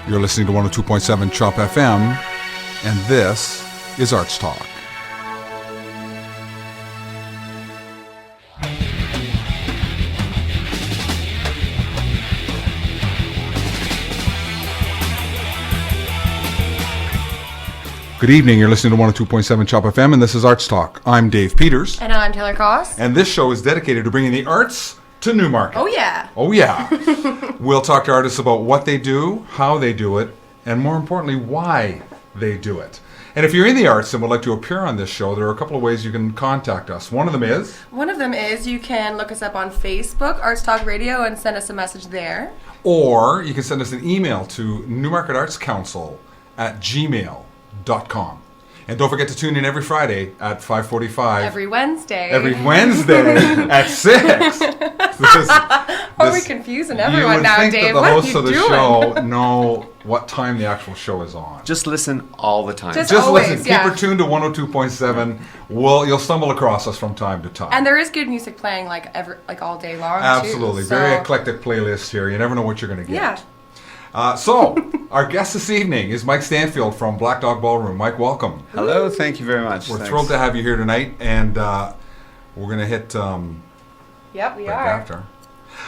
You're listening to 102.7 Chop FM, and this is ArtsTalk. Good evening, you're listening to 102.7 Chop FM, and this is ArtsTalk. I'm Dave Peters. And I'm Taylor Koss. And this show is dedicated to bringing the arts to Newmarket. Oh, yeah. Oh, yeah. We'll talk to artists about what they do, how they do it, and more importantly, why they do it. And if you're in the arts and would like to appear on this show, there are a couple of ways you can contact us. One of them is you can look us up on Facebook, ArtsTalk Radio, and send us a message there. Or you can send us an email to newmarketartscouncil@gmail.com. And don't forget to tune in every Friday at 5:45. Every Wednesday at 6. Are we confusing everyone now, Dave? You would think that the hosts of the show know what time the actual show is on. Just listen all the time. Just always, listen. Yeah. Keep her tuned to 102.7. You'll stumble across us from time to time. And there is good music playing like all day long. Absolutely. Too, Very eclectic playlist here. You never know what you're going to get. Yeah. So, our guest this evening is Mike Stanfield from Blackdog Ballroom. Mike, welcome. Hello, thank you very much. We're thrilled to have you here tonight, and we're going to hit yep, we right are. After.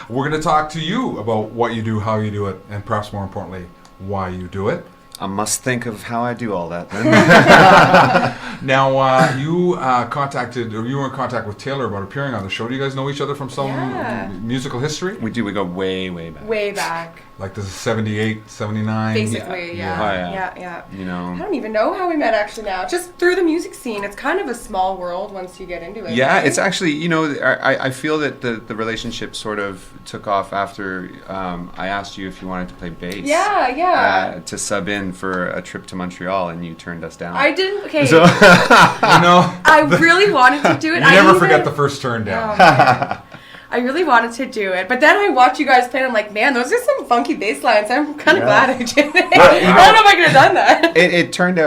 We're going to talk to you about what you do, how you do it, and perhaps more importantly, why you do it. I must think of how I do all that then. Now, you were in contact with Taylor about appearing on the show. Do you guys know each other from some musical history? We do. We go way, way back. Way back. Like this is 78, 79? Basically, yeah. You know. I don't even know how we met actually now. Just through the music scene. It's kind of a small world once you get into it. Yeah, right? it's actually, I feel that the relationship sort of took off after I asked you if you wanted to play bass. Yeah. To sub in for a trip to Montreal, and you turned us down. I didn't, okay. So, I really wanted to do it. You never forget the first turn down. Oh, I really wanted to do it, but then I watched you guys play and I'm like, man, those are some funky bass lines. I'm kind of glad I did it. I don't know if I could have done that. It turned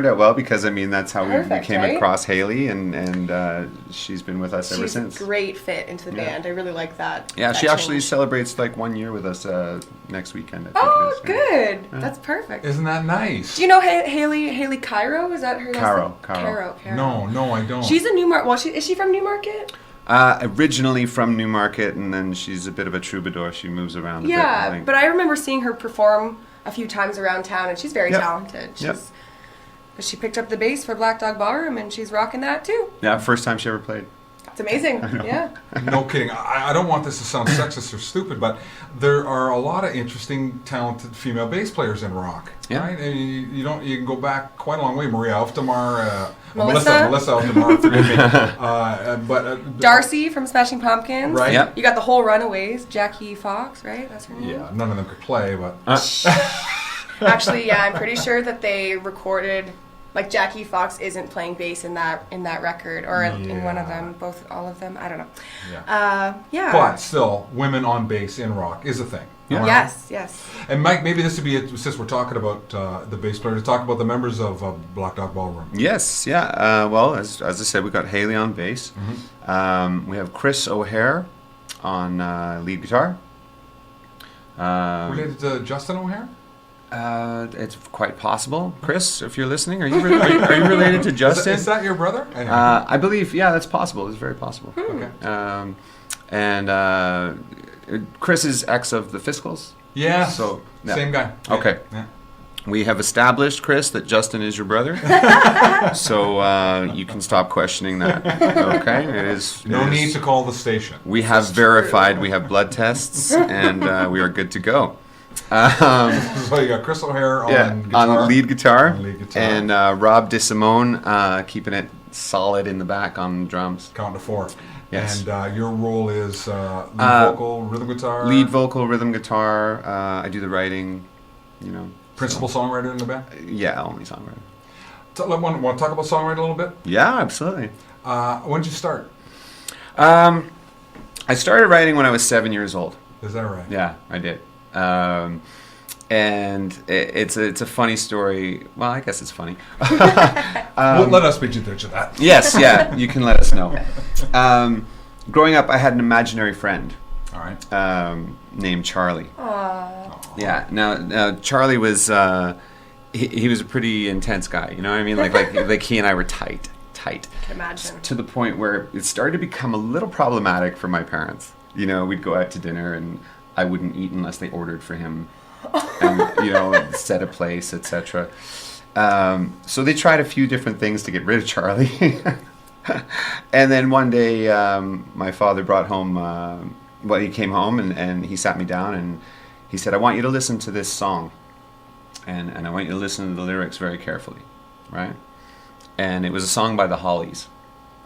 out well because, I mean, that's how we came across Haley, and she's been with us ever since. She's a great fit into the band. I really like that. Yeah, she actually celebrates like 1 year with us next weekend. I think Oh, it is. good. Yeah. That's perfect. Isn't that nice? Do you know Haley Cairo? Is that her Caro. Caro. No, I don't. She's a Newmarket. Well, is she from Newmarket? Originally from Newmarket, and then she's a bit of a troubadour. She moves around a bit, I think. But I remember seeing her perform a few times around town, and she's very talented. But she picked up the bass for Blackdog Ballroom, and she's rocking that too. Yeah, first time she ever played. It's amazing. Yeah. No kidding. I don't want this to sound sexist or stupid, but there are a lot of interesting, talented female bass players in rock. Yeah. Right? And you can go back quite a long way. Maria Alftamar, Melissa Alftamar, forgive me. Darcy from Smashing Pumpkins. Right. Yep. You got the whole Runaways. Jackie Fox, right? That's her name. Yeah. None of them could play, but Actually, yeah, I'm pretty sure that they recorded. Like Jackie Fox isn't playing bass in that record, or in one of them, all of them. I don't know. Yeah. But still, women on bass in rock is a thing. Yeah. Yes. And Mike, maybe this would be it, since we're talking about the bass player, to talk about the members of Blackdog Ballroom. Yes, yeah. Well, as I said, we got Haley on bass. Mm-hmm. We have Chris O'Hare on lead guitar. Related to Justin O'Hare? It's quite possible. Chris, if you're listening, are you related to Justin? Is that your brother? Anyway. I believe, that's possible. It's very possible. Okay. And Chris is ex of the Fiscals. Yeah. So same guy. Okay. Yeah. We have established, Chris, that Justin is your brother. So you can stop questioning that. Okay. No need to call the station. We have verified. We have blood tests, and we are good to go. So you got Chris O'Hare on lead guitar, and Rob DeSimone keeping it solid in the back on drums. Count to 4. Yes. And your role is lead vocal, rhythm guitar. Lead vocal, rhythm guitar. I do the writing. Principal songwriter in the band. Yeah, only songwriter. Want to talk about songwriting a little bit? Yeah, absolutely. When did you start? I started writing when I was 7 years old. Is that right? Yeah, I did. And it's a funny story. Well, I guess it's funny. Let us be judge of that. Yes, yeah, you can let us know. Growing up, I had an imaginary friend. All right. Named Charlie. Aww. Yeah. Now Charlie was he was a pretty intense guy. You know what I mean? Like he and I were tight. Can imagine. To the point where it started to become a little problematic for my parents. You know, we'd go out to dinner and I wouldn't eat unless they ordered for him, and you know, set a place, etc. So they tried a few different things to get rid of Charlie. And then one day, my father brought home. He came home and he sat me down and he said, "I want you to listen to this song, and I want you to listen to the lyrics very carefully, right?" And it was a song by the Hollies,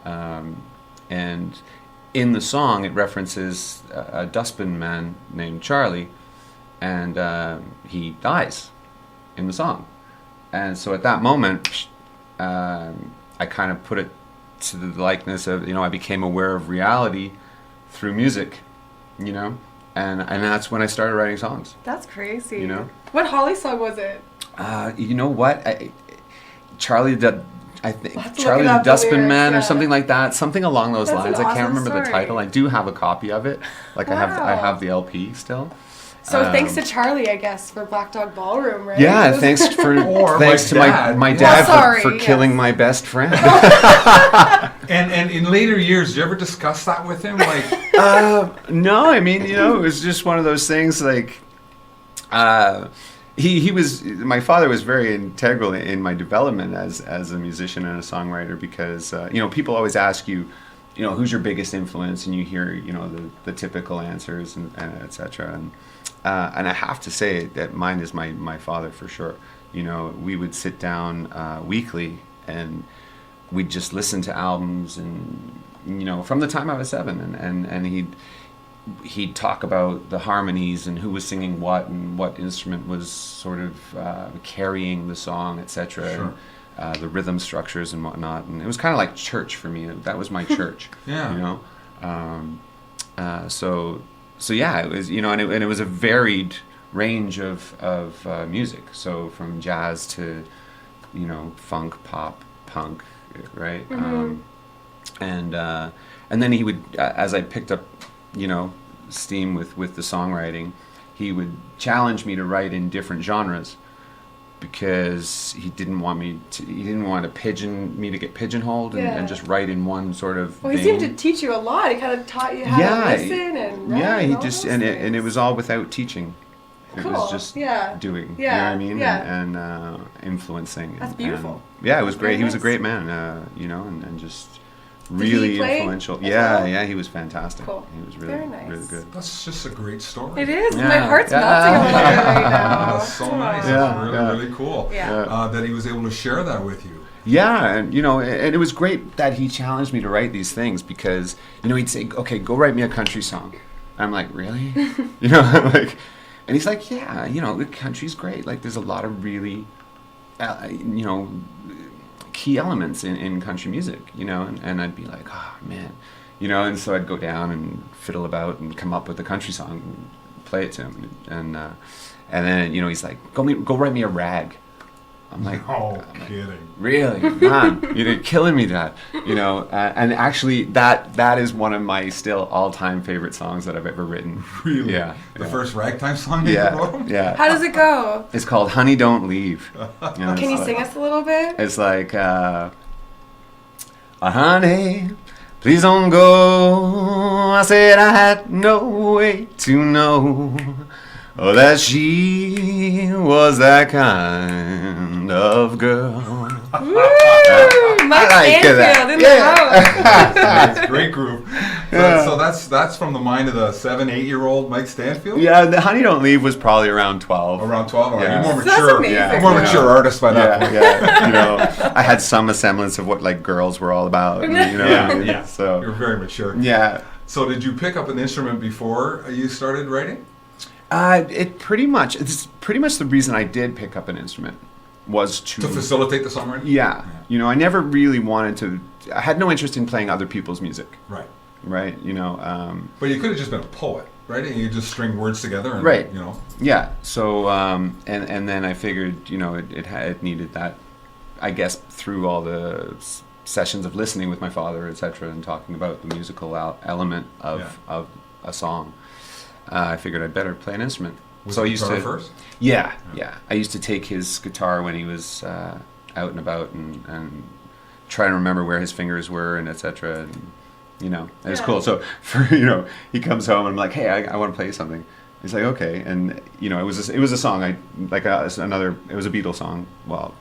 and in the song it references a dustbin man named Charlie, and he dies in the song. And so at that moment, I kind of put it to the likeness of, you know, I became aware of reality through music, you know, and that's when I started writing songs. That's crazy. You know? What Holly song was it? You know what? Charlie the up the Dustbin lyrics, Man yeah. or something like that, something along those That's lines. an I can't awesome remember the story. title. I do have a copy of it. Like I Wow. have the LP still. So thanks to Charlie, I guess, for Blackdog Ballroom, right? Yeah, thanks to my dad for Sorry, killing yes. my best friend. And in later years, did you ever discuss that with him? Like, No, I mean, you know, it was just one of those things. Like, he was, my father was very integral in my development as a musician and a songwriter, because you know, people always ask you, you know, who's your biggest influence, and you hear, you know, the typical answers and etc. And I have to say that mine is my father for sure. You know, we would sit down weekly and we'd just listen to albums, and you know, from the time I was 7, and he'd talk about the harmonies and who was singing what and what instrument was sort of carrying the song, etc. Sure. And the rhythm structures and whatnot. And it was kind of like church for me. That was my church. Yeah. You know. So yeah, it was, you know, and it was a varied range of music. So from jazz to, you know, funk, pop, punk, right? Mm-hmm. And then he would, as I picked up, you know, steam with the songwriting, he would challenge me to write in different genres, because he didn't want me to get pigeonholed and just write in one sort of Well, he vein. seemed to teach you a lot. He kind of taught you how to listen and write. Yeah, he and all just those and things. it was all without teaching. It Cool. was just Yeah. doing. Yeah. You know what I mean? Yeah. And influencing. That's and- beautiful. and- yeah, it was great. Very He was a nice. great man. You know, and just he really play influential. as Yeah, well? yeah, he was fantastic. Cool. He was really Very nice. really good. that's just a great story. It is. Yeah. My heart's Yeah. melting a little bit right now. That's so nice. Yeah, That's really, yeah. really cool. Yeah. That he was able to share that with you. Yeah, and you know, and it was great that he challenged me to write these things, because you know, he'd say, "Okay, go write me a country song." I'm like, "Really?" You know, I'm like, and he's like, "Yeah, you know, the country's great. Like, there's a lot of really, you know, key elements in country music, you know." And I'd be like, "Oh man," you know, and so I'd go down and fiddle about and come up with a country song and play it to him, and then you know, he's like, "Go write me a rag." I'm like, No kidding. "Really, man, you're killing me, Dad." You know, and actually, that is one of my still all-time favorite songs that I've ever written. Really? Yeah. The yeah. first ragtime song that you wrote? Yeah, yeah. How does it go? It's called "Honey Don't Leave." You know, Can you it's sing like- us a little bit? It's like, "Honey, please don't go. I said I had no way to know that she was that kind of girl." Woo! Mike like Stanfield that. in Yeah. the house. That's great groove. Yeah. So that's from the mind of the 7-8-year-old Mike Stanfield? Yeah, the "Honey Don't Leave" was probably around 12. Around 12? Or Yeah. You're more That's mature. amazing. Yeah. You're more Yeah. mature artist by that point. Yeah, you know, I had some semblance of what like girls were all about. You know, Yeah. So You're very mature. yeah, So did you pick up an instrument before you started writing? it's pretty much the reason I did pick up an instrument was To facilitate the songwriting? Yeah, you know, I never really wanted to. I had no interest in playing other people's music, Right. right? You know, But you could have just been a poet, right? And you just string words together and, Right. you know. yeah. So and then I figured, you know, it needed that. I guess through all the sessions of listening with my father, etc., and talking about the musical element of a song, I figured I'd better play an instrument. Was So it I used guitar to. first? Yeah. I used to take his guitar when he was out and about and try to remember where his fingers were and etc. And it was cool. So for he comes home and I'm like, hey, I want to play you something. He's like, okay, and it was a song it was a Beatles song. Well,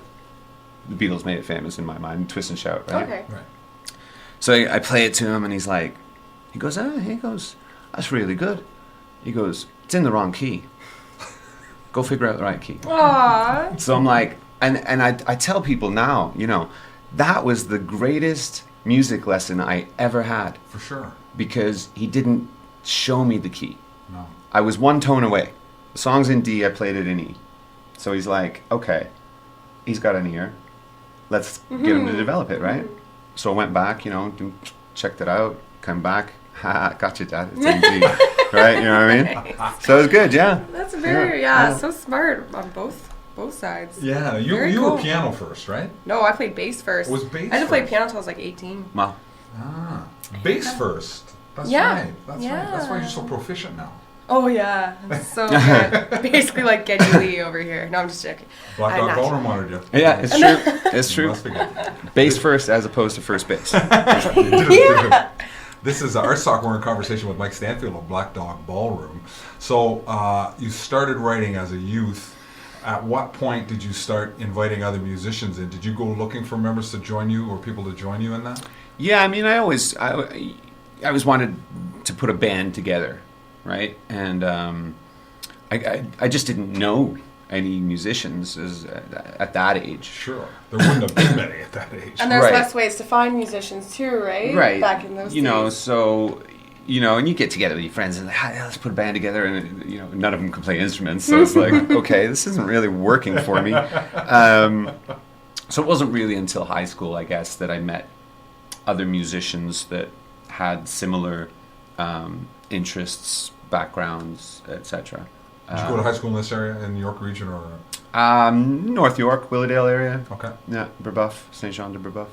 the Beatles made it famous in my mind, Twist and Shout, right? Okay. Right. So I play it to him, and he goes, that's really good. He goes, it's in the wrong key. Go figure out the right key. Aww. So I'm like, and I tell people now, that was the greatest music lesson I ever had. For sure. Because he didn't show me the key. No. I was one tone away. The song's in D, I played it in E. So he's like, okay, he's got an ear. Let's get him to develop it, right? So I went back, checked it out, come back. Ha, gotcha, Dad. It's in D. Right? You know what I mean? Nice. So it was good, yeah. That's very, so smart on both sides. Yeah, you cool. were piano first, right? No, I played bass first. Was bass I didn't play first? piano until I was like 18. Well, Bass first. That's Yeah. right. That's right. That's why you're so proficient now. Oh yeah, it's so good. Basically like Geddy Lee over here. No, I'm just joking. Blackdog Ballroom wanted you. yeah, it's true. It's true. Must be good. Bass first as opposed to first base. Yeah. This is ArtsTalk. We're in conversation with Mike Stanfield of Blackdog Ballroom. So you started writing as a youth. At what point did you start inviting other musicians in? Did you go looking for members to join you or people to join you in that? Yeah, I mean, I always wanted to put a band together, right? And I just didn't know any musicians at that age. Sure. There wouldn't have been many at that age. And there's Right. less ways to find musicians too, right? Right. Back in those days. So and you get together with your friends and like, "Hey, let's put a band together, and none of them can play instruments, so it's like, okay, this isn't really working for me. So it wasn't really until high school, I guess, that I met other musicians that had similar interests, backgrounds, etc. Did you go to high school in this area, in the York region, or? North York, Willowdale area. Okay. Yeah, Brebeuf, Saint Jean de Brebeuf.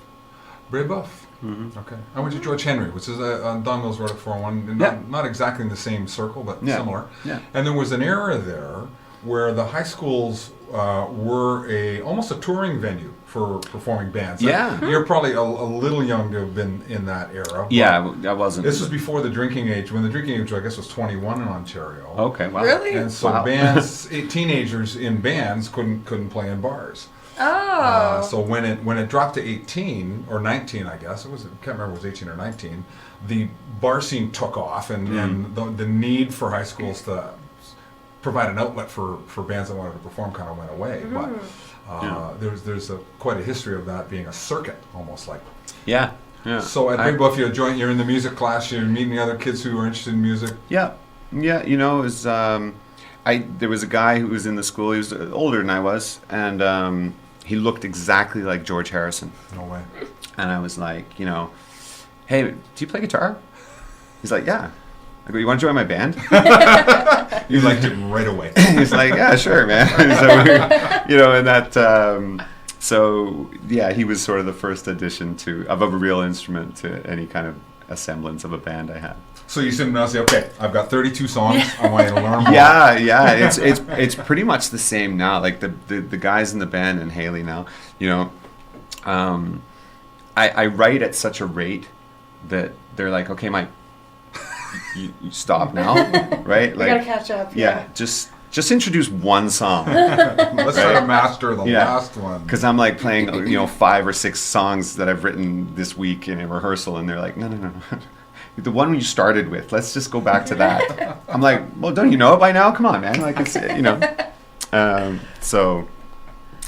Brebeuf. Mm-hmm. Okay. I went to George Henry, which is on Don Mills Road at 401. Yeah. Not exactly in the same circle, but Yeah. similar. Yeah. And there was an era there where the high schools were almost a touring venue for performing bands. Yeah. You're probably a little young to have been in that era. but Yeah, I wasn't. This was before the drinking age, when the drinking age, I guess, was 21 in Ontario. Okay, wow. Really? And so Wow. teenagers in bands couldn't play in bars. Oh. So when it dropped to 18 or 19, I guess I can't remember if it was 18 or 19. The bar scene took off, and the need for high schools to provide an outlet for bands that wanted to perform kind of went away. But there's quite a history of that being a circuit, almost like. Yeah. Yeah. So at Brebeuf, you're in the music class. You're meeting other kids who are interested in music. Yeah. It was. There was a guy who was in the school. He was older than I was, and he looked exactly like George Harrison. No way. And I was like, hey, do you play guitar? He's like, yeah. I go, you want to join my band? You liked it right away. He's like, yeah, sure, man. So, and that. So yeah, he was sort of the first addition of a real instrument to any kind of a semblance of a band I had. So you sit down and say, okay, I've got 32 songs. I want you to learn more. Yeah. It's pretty much the same now. Like the guys in the band and Haley now, I write at such a rate that they're like, okay, Mike, you stop now, right? We gotta catch up. Yeah, just introduce one song. Let's try to master the last one. Because I'm like playing, 5 or 6 songs that I've written this week in a rehearsal, and they're like, no. The one you started with, let's just go back to that. I'm like, well, don't you know it by now? Come on, man. Like, it's, so,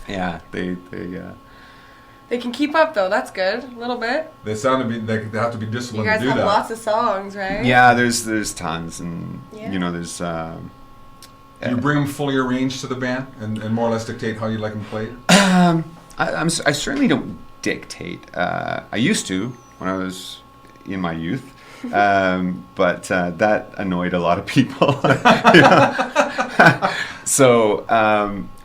yeah, They can keep up though. That's good. A little bit. They have to be You disciplined guys to do have that. lots of songs, right? yeah, there's tons, and, Yeah. there's... Do you bring them fully arranged to the band and more or less dictate how you like them played? I certainly don't dictate. I used to when I was in my youth. But that annoyed a lot of people. So,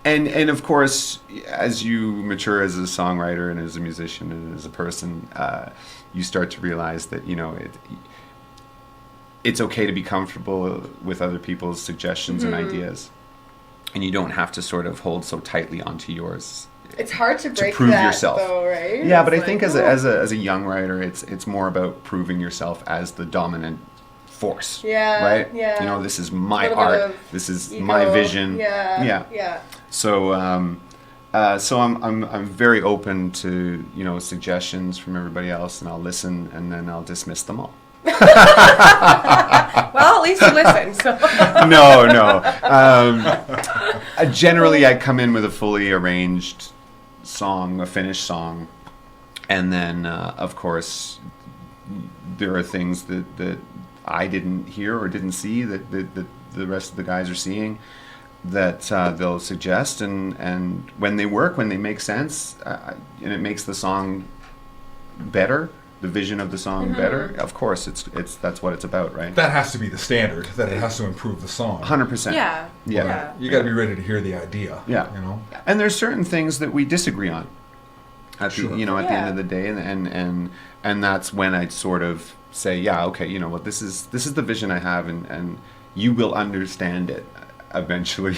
and of course, as you mature as a songwriter and as a musician and as a person, you start to realize that it's okay to be comfortable with other people's suggestions and ideas, and you don't have to sort of hold so tightly onto yours. It's hard to break prove that, yourself, though, right? Yeah, it's but I think as a young writer, it's more about proving yourself as the dominant force. Yeah. Right. Yeah. You know, this is my Little bit art. of This is ego. my vision. Yeah. So, so I'm very open to suggestions from everybody else, and I'll listen, and then I'll dismiss them all. Well, at least you listen. So. No. Generally, I come in with a fully arranged song, a finished song, and then, of course, there are things that I didn't hear or didn't see that the rest of the guys are seeing that they'll suggest, and when they work, when they make sense, and it makes the song better, the vision of the song better, of course, it's that's what it's about, right? That has to be the standard, that it has to improve the song. 100%. Yeah. You got to be ready to hear the idea. Yeah. And there's certain things that we disagree on at the end of the day, and that's when I'd sort of say, yeah, okay, this is the vision I have, and you will understand it eventually.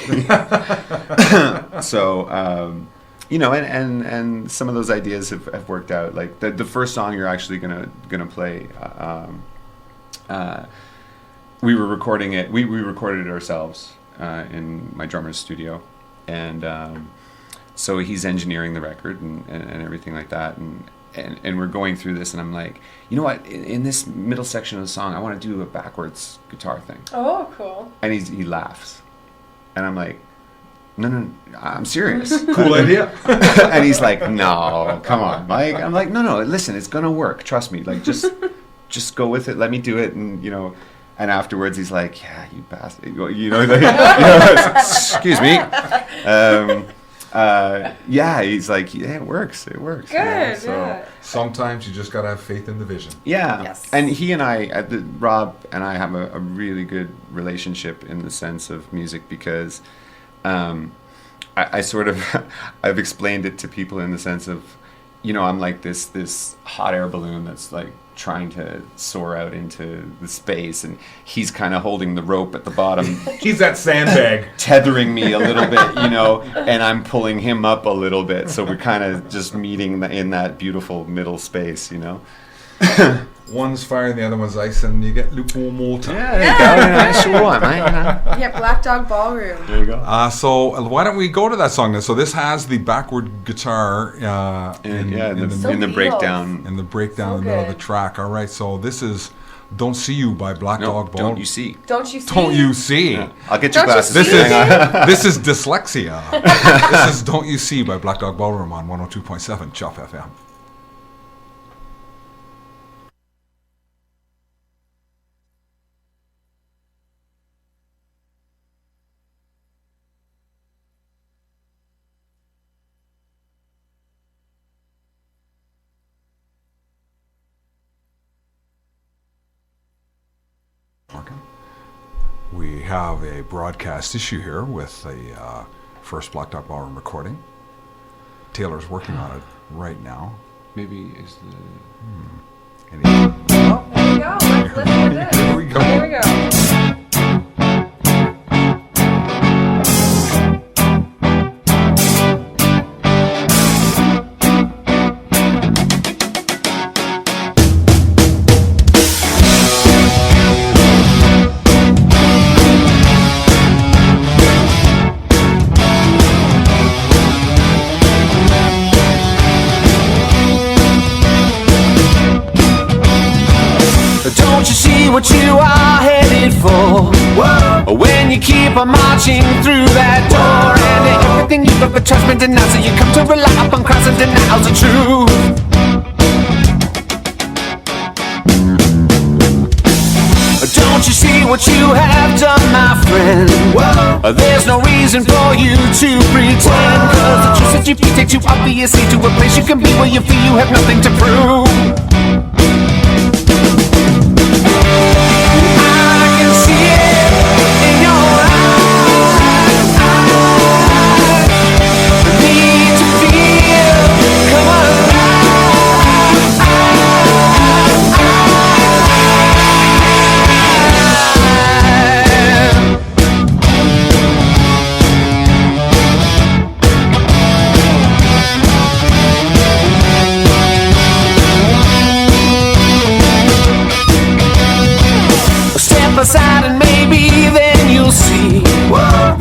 So and some of those ideas have worked out. Like the first song you're actually gonna play, we were recording it. We recorded it ourselves in my drummer's studio, and so he's engineering the record and everything like that, and we're going through this, and I'm like, you know what? In this middle section of the song, I want to do a backwards guitar thing. Oh, cool. And he laughs, and I'm like, no, I'm serious. Cool idea. And he's like, no, come on, Mike. I'm like, no, listen, it's gonna work. Trust me. Like, just go with it. Let me do it. And and afterwards he's like, yeah, you bastard. Excuse me. Yeah, he's like, yeah, it works. Good. So sometimes you just got to have faith in the vision. yeah. Yes. And he and Rob and I have a really good relationship in the sense of music, because I sort of I've explained it to people in the sense of, I'm like this hot air balloon that's like trying to soar out into the space, and he's kind of holding the rope at the bottom. He's that sandbag. Tethering me a little bit, and I'm pulling him up a little bit, so we're kind of just meeting in that beautiful middle space, One's fire and the other one's ice, and you get lukewarm water. Yeah, there you go. Nice one, man. Yeah, Blackdog Ballroom. There you go. So why don't we go to that song then? So this has the backward guitar in the breakdown. in the breakdown So in the middle of good. the track. All right, so this is "Don't See You" by Blackdog Ballroom. Don't you see? Don't you see? Don't you see? Yeah. I'll get Don't your you glasses. This see? is this is dyslexia. This is "Don't You See" by Blackdog Ballroom on 102.7 Chop FM. We have a broadcast issue here with the first Blackdog Ballroom recording. Taylor's working on it right now. Maybe is the. Any- Oh, there we go. Let's listen to this. Here we go. Here we go. Don't you see what you are headed for? Whoa. When you keep on marching through that door, and everything you've ever trust been denied, so you come to rely upon Christ and denials of truth. Don't you see what you have done, my friend? Whoa. There's no reason for you to pretend, cause the truth that you be takes you obviously to a place you can be where you feel you have nothing to prove. I can see it in your eyes. I need to feel, come alive.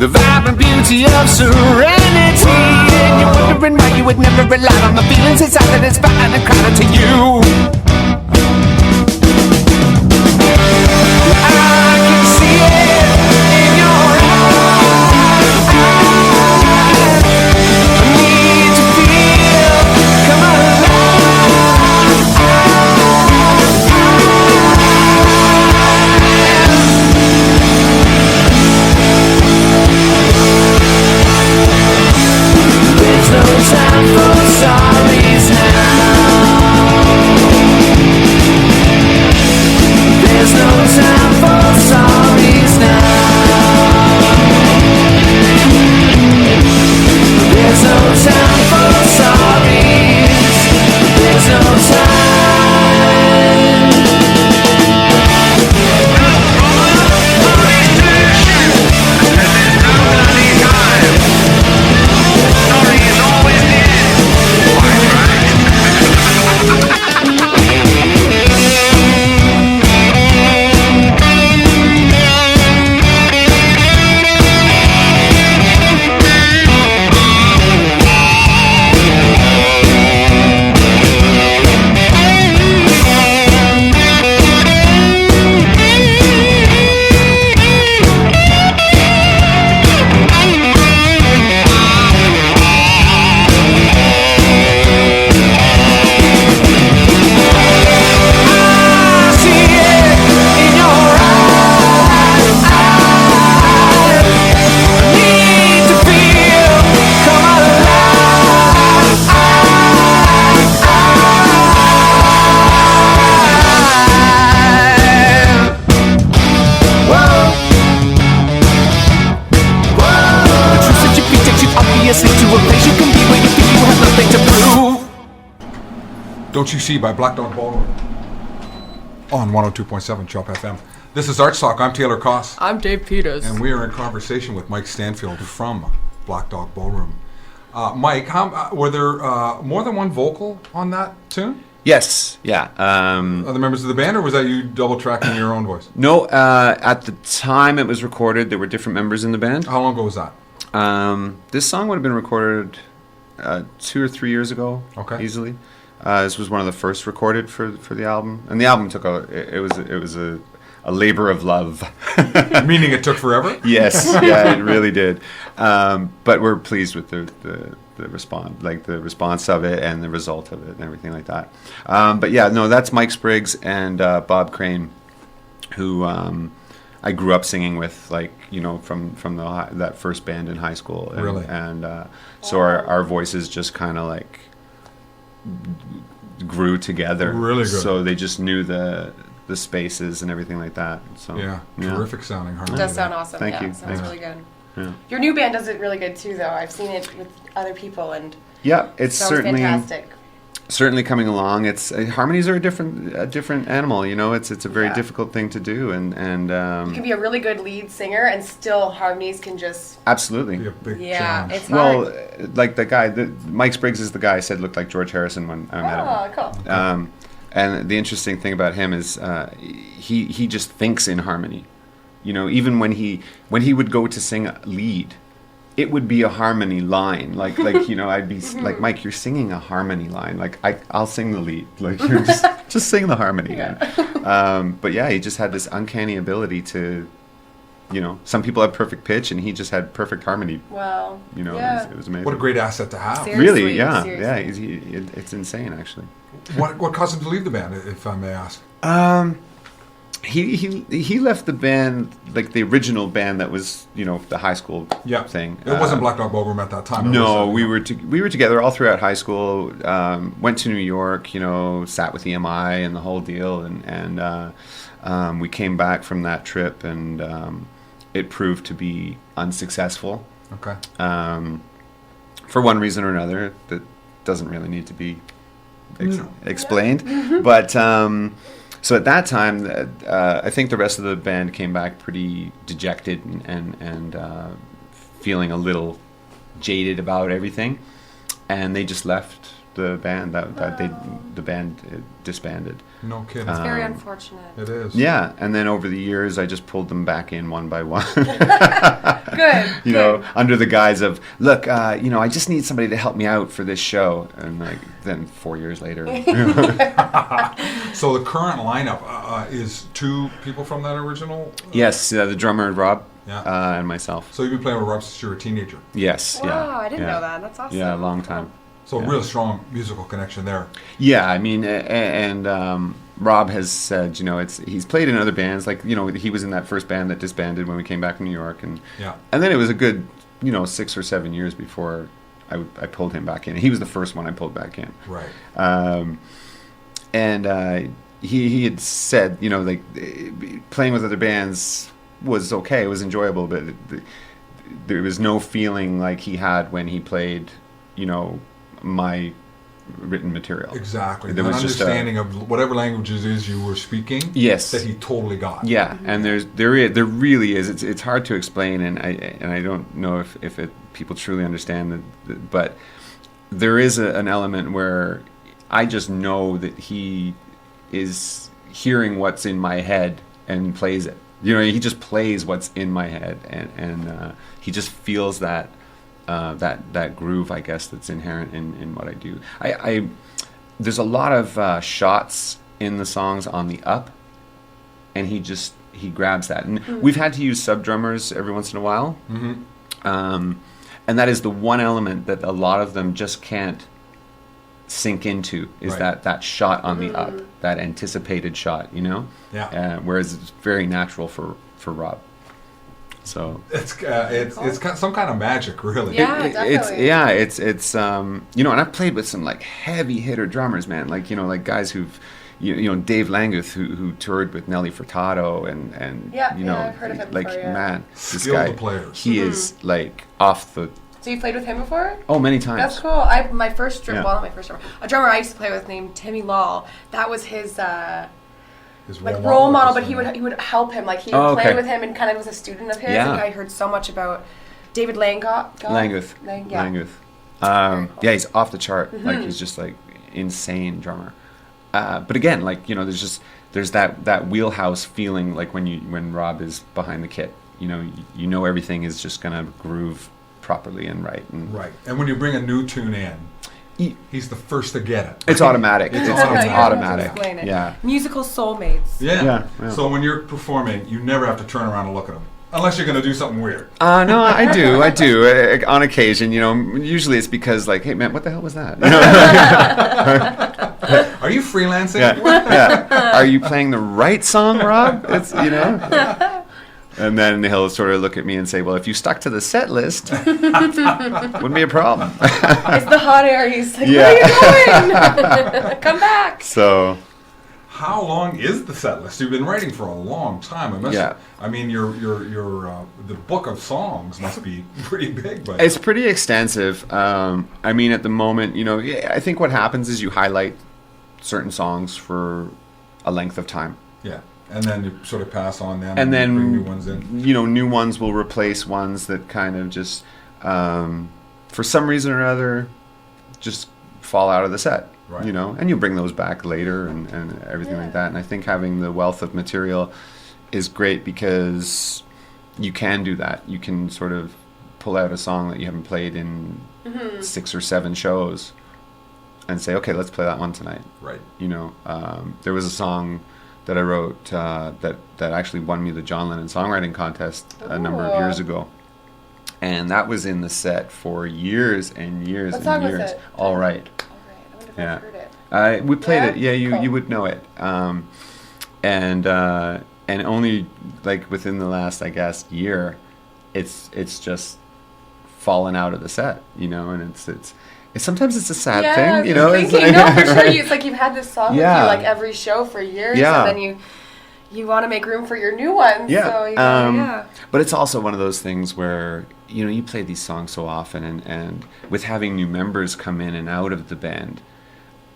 the vibrant beauty of serenity. And you're wondering why you would never rely on the feelings inside that is fine and crowded to you. I can see it in your eyes. I need to feel, come alive. There's no time for sorries now. There's no time for sorries now. There's no time for sorries. There's no time. Don't You See by Blackdog Ballroom on 102.7 Chop FM. This is ArtsTalk. I'm Taylor Koss. I'm Dave Peters. And we are in conversation with Mike Stanfield from Blackdog Ballroom. Mike, were there more than one vocal on that tune? Yes, yeah. Other members of the band, or was that you double tracking your own voice? No, at the time it was recorded, there were different members in the band. How long ago was that? This song would have been recorded 2 or 3 years ago, easily. This was one of the first recorded for the album, and the album took it was a labor of love. Meaning it took forever? Yes, yeah, it really did. But we're pleased with the response of it and the result of it and everything like that. But yeah, no, that's Mike Spriggs and Bob Crane, who I grew up singing with, like, you know, from that first band in high school. And, really? And so our voices just kind of like grew together. Really good. So they just knew the spaces and everything like that. So yeah, terrific sounding harmony. It does sound awesome. Thank you. It sounds really good. Yeah. Your new band does it really good too, though. I've seen it with other people, and yeah, it's sounds certainly fantastic. Certainly coming along. It's harmonies are a different animal. You know, it's a very difficult thing to do, and you can be a really good lead singer, and still harmonies can just absolutely be a big challenge. It's well, hard. like the guy, Mike Spriggs is the guy I said looked like George Harrison when I met him. Oh, cool. And the interesting thing about him is he just thinks in harmony. You know, even when he would go to sing a lead, it would be a harmony line. Like you know, I'd be like, Mike, you're singing a harmony line. Like I'll sing the lead. Like you're just sing the harmony. Yeah. But yeah, he just had this uncanny ability to, you know, some people have perfect pitch, and he just had perfect harmony. Wow. You know, yeah. it was amazing. What a great asset to have. Seriously, really, yeah, seriously. yeah. It's insane, actually. What caused him to leave the band, if I may ask? He left the band, like the original band that was, you know, the high school thing. It wasn't Blackdog Ballroom at that time. No, we were together all throughout high school. Went to New York, you know, sat with EMI and the whole deal, and we came back from that trip, and it proved to be unsuccessful. Okay. For one reason or another that doesn't really need to be explained, but. So at that time, I think the rest of the band came back pretty dejected and feeling a little jaded about everything, and they just left the band the band disbanded. No kidding. It's very unfortunate. It is. Yeah, and then over the years, I just pulled them back in one by one. Good. You know, under the guise of, look, you know, I just need somebody to help me out for this show. And like, then 4 years later. So the current lineup is 2 people from that original? Yes, the drummer, Rob, Yeah. and myself. So you've been playing with Rob since you were a teenager? Yes, Wow, yeah. I didn't yeah. know that. That's awesome. Yeah, a long time. So Yeah. a real strong musical connection there. Yeah, I mean, and Rob has said, you know, he's played in other bands. Like, you know, he was in that first band that disbanded when we came back from New York, and then it was a good, you know, 6 or 7 years before I pulled him back in. He was the first one I pulled back in. Right. And he had said, you know, like playing with other bands was okay, it was enjoyable, but there was no feeling like he had when he played, you know, my written material. Exactly. There An was just understanding of whatever languages it is you were speaking. Yes. That he totally got. Yeah, and there really is. It's hard to explain, and I don't know if people truly understand but there is an element where I just know that he is hearing what's in my head and plays it. You know, he just plays what's in my head, and he just feels that groove, I guess, that's inherent in what I do. There's a lot of shots in the songs on the up, and he grabs that. And we've had to use sub drummers every once in a while, and that is the one element that a lot of them just can't sink into, is Right. that shot on the up, that anticipated shot, you know? Yeah. Whereas it's very natural for Rob. So It's got some kind of magic, really. Yeah. Definitely. It's you know, and I've played with some like heavy hitter drummers, man, like, you know, like guys who've you know, Dave Languth who toured with Nelly Furtado and Yeah, you know, I've heard of him like before, yeah. man, this Skilled guy, players. he is like off the So you played with him before? many times. That's cool. My first drummer, Yeah. well, not my first drummer, a drummer I used to play with named Timmy Law. That was his His like role model, but is, he would help him. Like he would play okay. with him and kind of was a student of his. Yeah. And I heard so much about David Languth. Languth. Yeah, he's off the chart. Like he's just like insane drummer. But again, like, you know, there's that wheelhouse feeling, like when Rob is behind the kit. You know everything is just gonna groove properly and right. And Right. And when you bring a new tune in, he's the first to get it. it's automatic. It's automatic. automatic. Explain it. Yeah. Musical soulmates. Yeah. Yeah. So when you're performing, you never have to turn around and look at them. Unless you're going to do something weird. No, I do. On occasion, you know, usually it's because like, hey man, what the hell was that? Are you freelancing? Yeah. Are you playing the right song, Rob? It's, you know. And then he'll sort of look at me and say, well, if you stuck to the set list, wouldn't be a problem. It's the hot air. He's like, Yeah. where are you going? Come back. So, How long is the set list? You've been writing for a long time. I mean, your the book of songs must be pretty big. But it's pretty extensive. I mean, at the moment, you know, I think what happens is you highlight certain songs for a length of time. yeah, and then you sort of pass on them, And then, bring new ones in. you know, new ones will replace ones that kind of just, for some reason or other, just fall out of the set. Right. You know, and you bring those back later and everything like that. And I think having the wealth of material is great because you can do that. You can sort of pull out a song that you haven't played in 6 or 7 shows and say, okay, let's play that one tonight. Right. You know, there was a song that I wrote that actually won me the John Lennon Songwriting Contest a number of years ago. And that was in the set for years and years What and song was years. it? All right. I wonder if Yeah. I've heard it. We played Yeah? it. Yeah, you Cool. would know it. And only like within the last, I guess, year, it's just fallen out of the set. You know, and it's sometimes it's a sad thing. You know, thinking, it's no, for sure. It's like you've had this song with Yeah. you like every show for years, Yeah. and then you want to make room for your new ones. Yeah. So you gotta, But it's also one of those things where, you know, you play these songs so often, and with having new members come in and out of the band,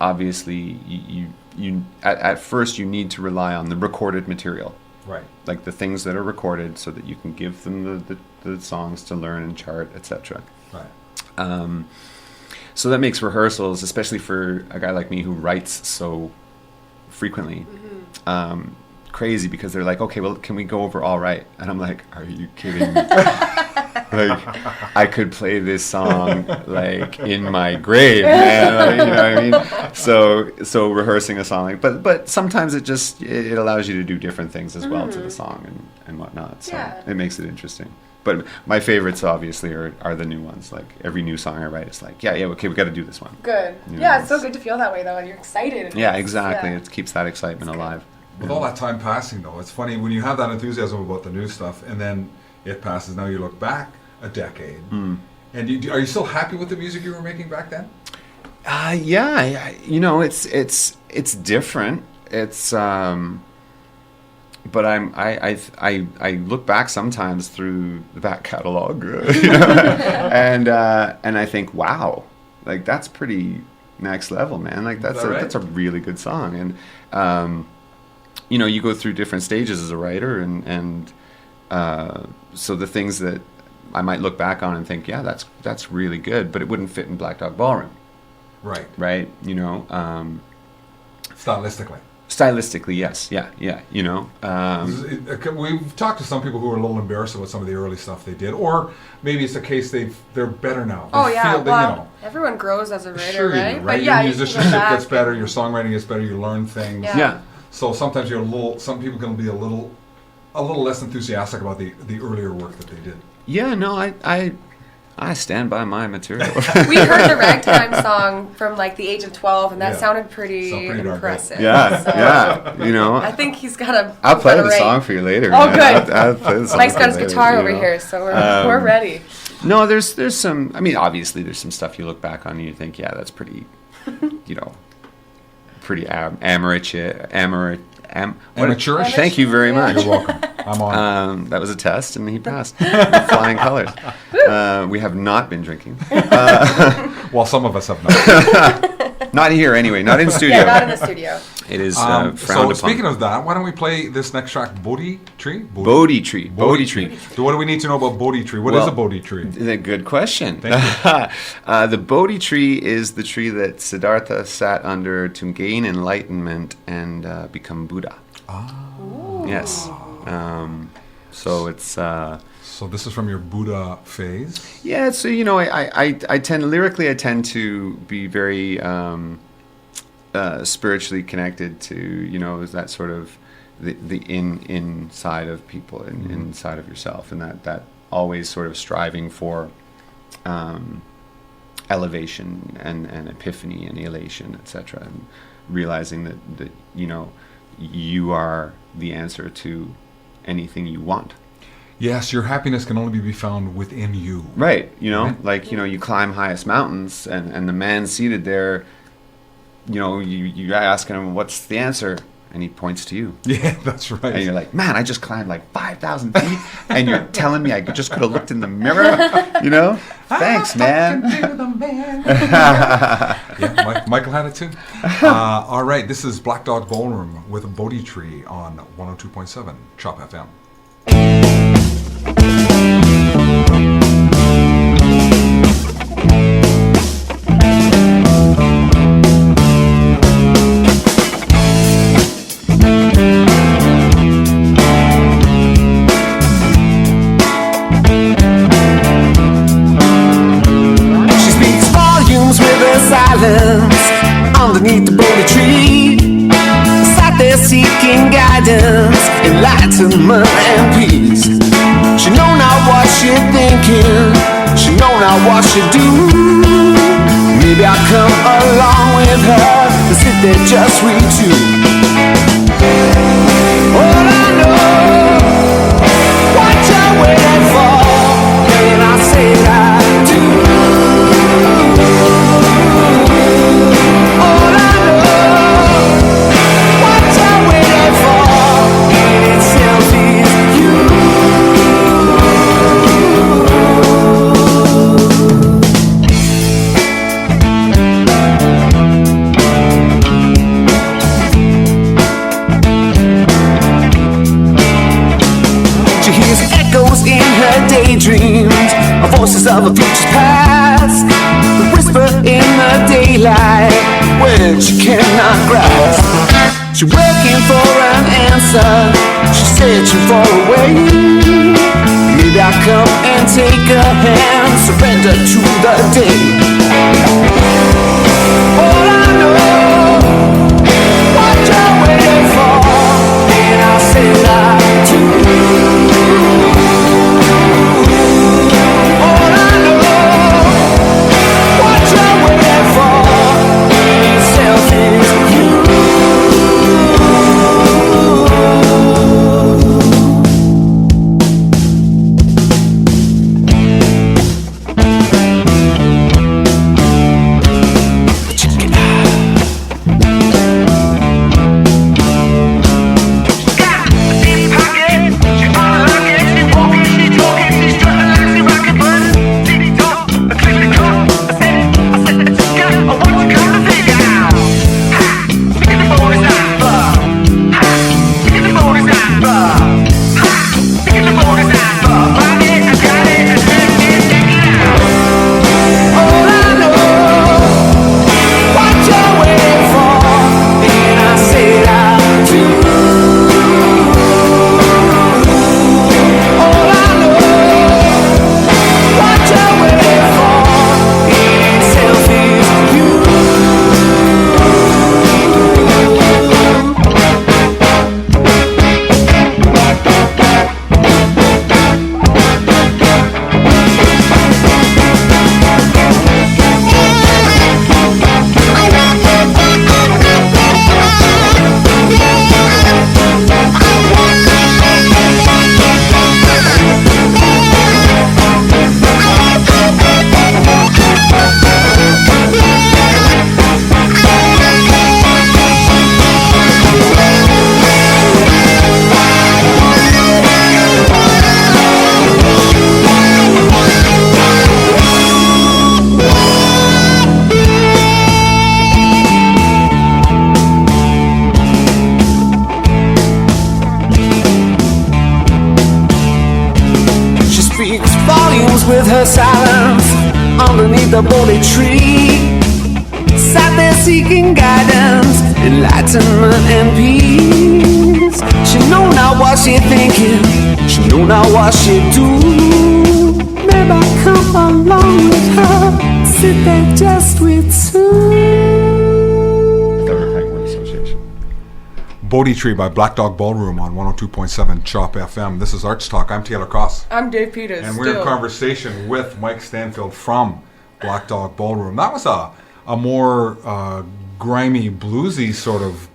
obviously you at first you need to rely on the recorded material, Right. like the things that are recorded, so that you can give them the songs to learn and chart, etc. Right. So that makes rehearsals, especially for a guy like me who writes so frequently, crazy, because they're like, okay, well, can we go over all right? And I'm like, are you kidding me? Like, I could play this song like in my grave, man. Like, you know what I mean? So rehearsing a song, like, but sometimes it allows you to do different things as well to the song and whatnot. So it makes it interesting. But my favorites obviously are the new ones. Like every new song I write, it's like, yeah, okay, we got to do this one. Good. You know, Yeah, it's so good to feel that way though, and you're excited. Yeah, exactly. It keeps that excitement alive. With all that time passing, though, it's funny when you have that enthusiasm about the new stuff, and then it passes. Now you look back a decade, and are you still happy with the music you were making back then? Yeah, you know, it's different. It's but I look back sometimes through the back catalog, you know, and I think, wow, like that's pretty next level, man. Like that's a really good song, and you know, you go through different stages as a writer, and so the things that I might look back on and think, yeah, that's really good, but it wouldn't fit in Blackdog Ballroom. Right. You know, Stylistically, yes. Yeah. You know, we've talked to some people who are a little embarrassed about some of the early stuff they did, or maybe it's a case they're better now. Everyone grows as a writer, sure right? You do, right? But your musicianship gets better, your songwriting gets better, you learn things. Yeah. So sometimes some people can be a little less enthusiastic about the earlier work that they did. Yeah, no, I stand by my material. We heard the Ragtime song from like the age of 12, and that sounded pretty impressive. Yeah, you know. I think he's got a. I'll play the song for you later. Oh, man. good. I'll play the song. Mike's got his later, guitar over know? here, so we're ready. No, there's some. I mean, obviously, there's some stuff you look back on and you think, yeah, that's pretty, you know, pretty amateurish. Thank you very much. You're welcome. I'm on. That was a test, and he passed with flying colors. We have not been drinking. Well, some of us have not. Not here, anyway. Not in the studio. Yeah, not in the studio. It is frowned upon. Speaking of that, why don't we play this next track, Bodhi Tree? Bodhi Tree. So what do we need to know about Bodhi Tree? What is a Bodhi tree? A good question. Thank you. The Bodhi tree is the tree that Siddhartha sat under to gain enlightenment and become Buddha. Ah. Yes. So it's... So this is from your Buddha phase? Yeah, so, you know, I tend to be very spiritually connected to, you know, that sort of the inside of people and inside of yourself, and that always sort of striving for elevation and epiphany and elation, etc., and realizing that you know, you are the answer to anything you want. Yes, your happiness can only be found within you. Right, you know, Right. like, you know, you climb highest mountains, and the man seated there, you know, you asking him, what's the answer? And he points to you. Yeah, that's right. And you're like, man, I just climbed like 5,000 feet, and you're telling me I just could have looked in the mirror, you know? Thanks, man. Yeah, Michael had it too. All right, this is Blackdog Ballroom with Bodhi Tree on 102.7 Chop FM. Underneath the Bodhi tree, sat there seeking guidance, enlightenment and peace. She know not what she thinking, she know not what she do. Maybe I'll come along with her and sit there just with you. All I know, what you're waiting for, and I said I do. Daydreams, voices of a future's past, the whisper in daylight when she cannot grasp. She's working for an answer, she's searching for a way. Maybe I'll come and take her hand, surrender to the day. All I know, what you're waiting for, and I'll say that to you. All I know, what you're waiting for, yourself is you. With her silence underneath the Bodhi tree, sat there seeking guidance, enlightenment and peace. She know not what she thinking, she know not what she do. Maybe I'll come along with her, sit there just with two. Bodhi Tree by Blackdog Ballroom on 102.7 CHOP FM. This is ArtsTalk. I'm Taylor Koss. I'm Dave Peters. And we're in conversation with Mike Stanfield from Blackdog Ballroom. That was a more grimy, bluesy sort of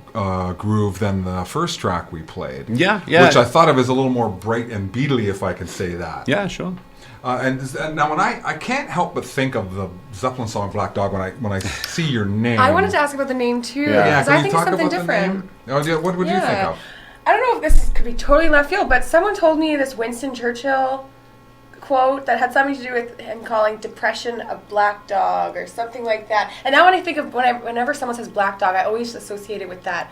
groove than the first track we played. Yeah. Which I thought of as a little more bright and beatly, if I could say that. Yeah, sure. And now, when I can't help but think of the Zeppelin song "Black Dog" when I see your name. I wanted to ask about the name too, because I think it's something different. Oh, yeah, what would you think of? I don't know if this could be totally left field, but someone told me this Winston Churchill quote that had something to do with him calling depression a black dog or something like that. And now when I think of whenever someone says black dog, I always associate it with that,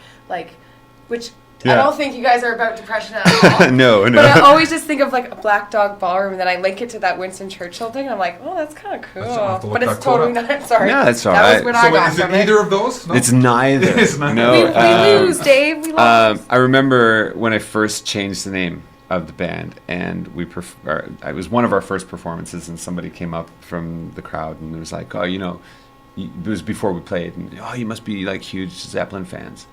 which. Yeah. I don't think you guys are about depression at all. No. But I always just think of a Blackdog Ballroom, and then I link it to that Winston Churchill thing. I'm like, oh, that's kind of cool. But it's totally not. Sorry. Yeah, that's all right. That was what I got from it. Is it either of those? No? It's neither. It's neither. No. We lose, Dave. We lose. I remember when I first changed the name of the band, and it was one of our first performances, and somebody came up from the crowd, and it was like, oh, it was before we played, and you must be huge Zeppelin fans.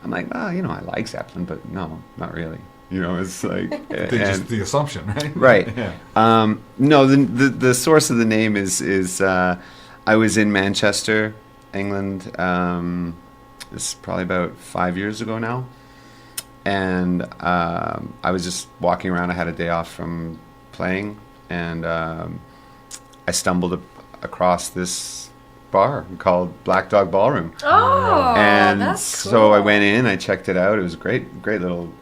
I'm like, I like Zeppelin, but no, not really. It's like just the assumption, right? Right. Yeah. No, the source of the name is I was in Manchester, England. This is probably about 5 years ago now, and I was just walking around. I had a day off from playing, and I stumbled across this bar called Blackdog Ballroom. Oh, and that's cool. So I went in, I checked it out. It was a great little,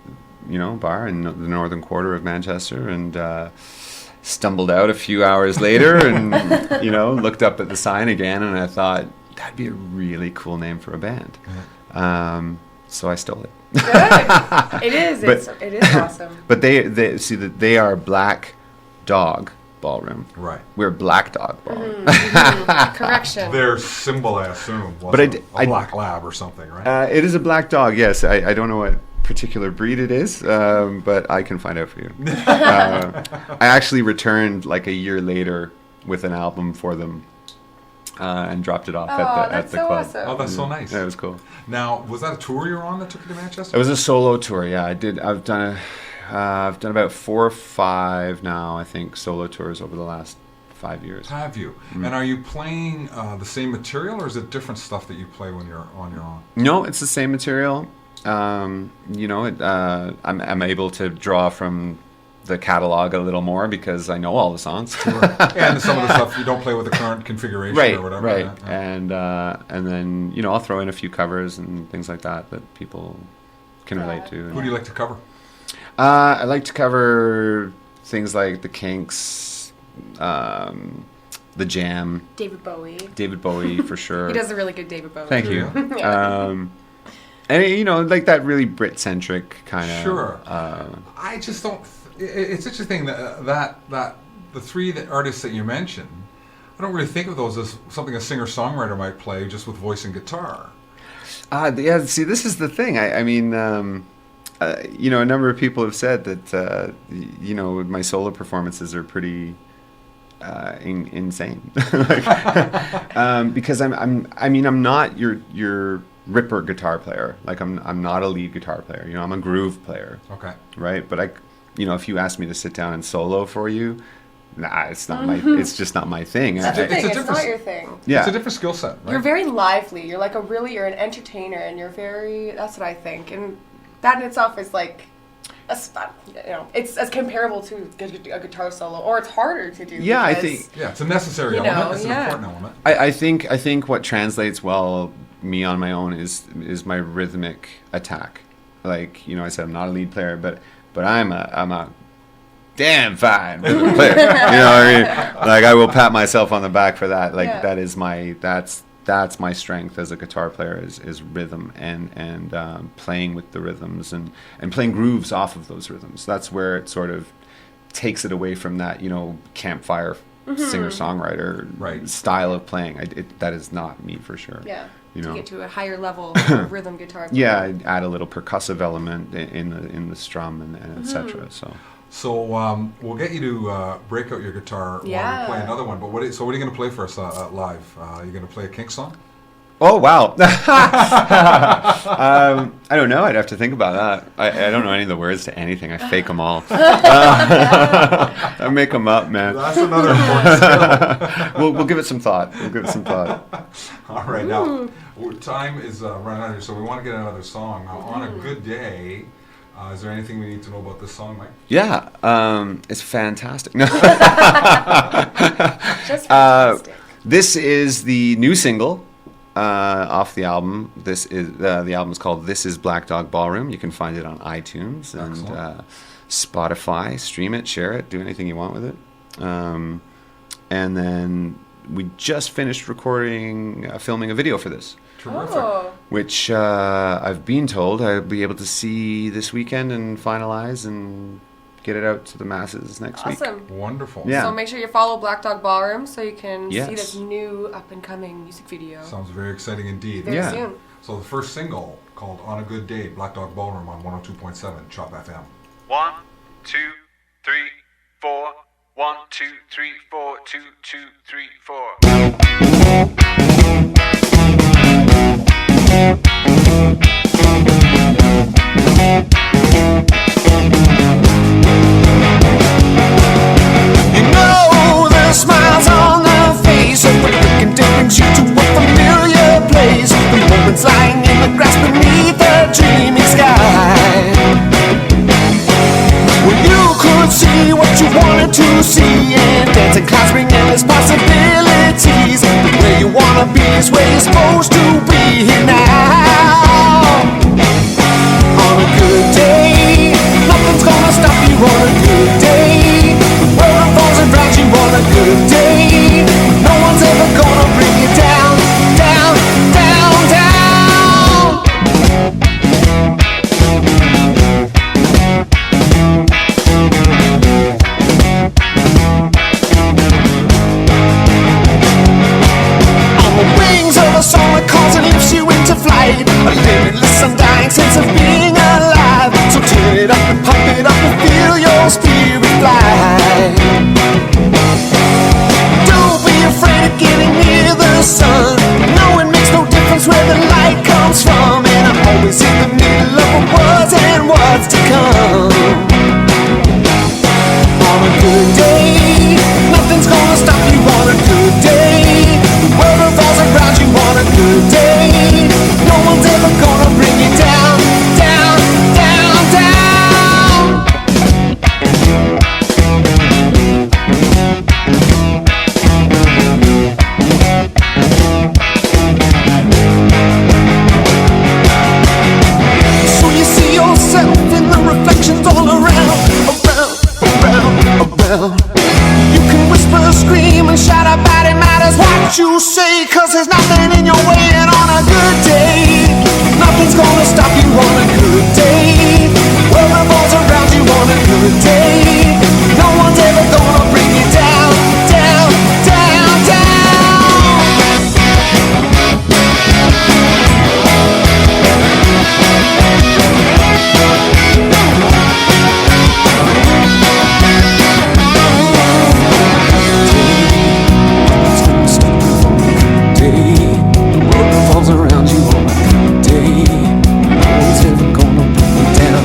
bar in the northern quarter of Manchester, and stumbled out a few hours later and, looked up at the sign again, and I thought, that'd be a really cool name for a band. Yeah. So I stole it. Good. It is. It is awesome. But they see that they are Black Dog Ballroom. Right. We're Blackdog Ballroom. Correction. Their symbol, I assume, was But a black lab or something, right? It is a black dog, yes. I don't know what particular breed it is, but I can find out for you. I actually returned like a year later with an album for them and dropped it off at the club. Awesome. Oh, that's so nice. Yeah, it was cool. Now, was that a tour you were on that took you to Manchester? It was a solo tour, yeah. I've done about 4 or 5 now, I think, solo tours over the last 5 years. Have you? And are you playing the same material, or is it different stuff that you play when you're on your own? No, it's the same material. I'm able to draw from the catalog a little more because I know all the songs. Sure. And some of the stuff you don't play with the current configuration or whatever. Right. Yeah. And then I'll throw in a few covers and things like that people can relate to. Who do you like to cover? I like to cover things like the Kinks, the Jam, David Bowie for sure. He does a really good David Bowie. Thank you. Yeah. And like that really Brit-centric kind of. Sure. I just don't. It's interesting that the 3 artists that you mentioned, I don't really think of those as something a singer-songwriter might play just with voice and guitar. Yeah. See, this is the thing. I mean, a number of people have said that my solo performances are pretty insane. Because I'm not your ripper guitar player. Like I'm not a lead guitar player. I'm a groove player. Okay. Right, but if you ask me to sit down and solo for you, it's not my. It's just not my thing. That's the thing. It's It's not your thing. Yeah, it's a different skill set. Right? You're very lively. You're like you're an entertainer, and you're very. That's what I think, and that in itself is like, it's as comparable to a guitar solo, or it's harder to do. Yeah, I because, think. Yeah, it's a necessary element. It's an important element. I think what translates well me on my own is my rhythmic attack. Like I said, I'm not a lead player, but I'm a damn fine rhythm player. You know what I mean? Like I will pat myself on the back for that. Like that is that's my strength as a guitar player is rhythm and playing with the rhythms and playing grooves off of those rhythms. That's where it sort of takes it away from that campfire singer-songwriter style of playing. That is not me for sure. Yeah. To get to a higher level of rhythm guitar. Yeah, I'd add a little percussive element in the strum and etc. So we'll get you to break out your guitar while we play another one. But what are you going to play for us live? Are you going to play a Kinks song? Oh, wow. I don't know. I'd have to think about that. I don't know any of the words to anything. I fake them all. I make them up, man. That's another important skill. We'll give it some thought. All right. Now, time is running out here, so we want to get another song. Now, On a Good Day, is there anything we need to know about this song, Mike? Yeah. It's fantastic. No. Just fantastic. This is the new single. Off the album. This is the album's called "This Is Blackdog Ballroom." You can find it on iTunes and Spotify. Stream it, share it, do anything you want with it. And then we just finished filming a video for this. Terrific. Which I've been told I'll be able to see this weekend and finalize and get it out to the masses next week. Awesome. Wonderful. Yeah. So make sure you follow Blackdog Ballroom so you can Yes. see this new up-and-coming music video Sounds very exciting indeed. very Yeah. soon. So the first single called On a Good Day, Blackdog Ballroom on 102.7 Chop FM. 1, 2, 3, 4. 1, 2, 3, 4. 2, 2, 3, 4. You know the smiles on the face of the look and brings you to a familiar place. The moments lying in the grass beneath the dreaming sky. Well, you could see what you wanted to see, and dancing clouds bring endless possibilities. The way you wanna be is where you're supposed to be here now. On a good day, nothing's gonna stop you on a good day. The world unfolds around you on a good day. No one's ever gonna bring you down, down, down, down. your spirit fly. Don't be afraid of getting near the sun. No, it makes no difference where the light comes from. And I'm always in the middle of what's and what's to come. On a good day, nothing's gonna stop you on a good day. The world revolves around you on a good day. No one's ever gonna bring you down, down, down, down. So you see yourself in the reflections all around, around. You can whisper, scream, and shout about it. Matters what you say, 'cause there's nothing in your way. And on a good day, nothing's gonna stop you on a good day. World revolves around you on a good day. No one's ever gonna bring you down, down, down, down. Around you on a good day. No one's ever gonna bring you down, down,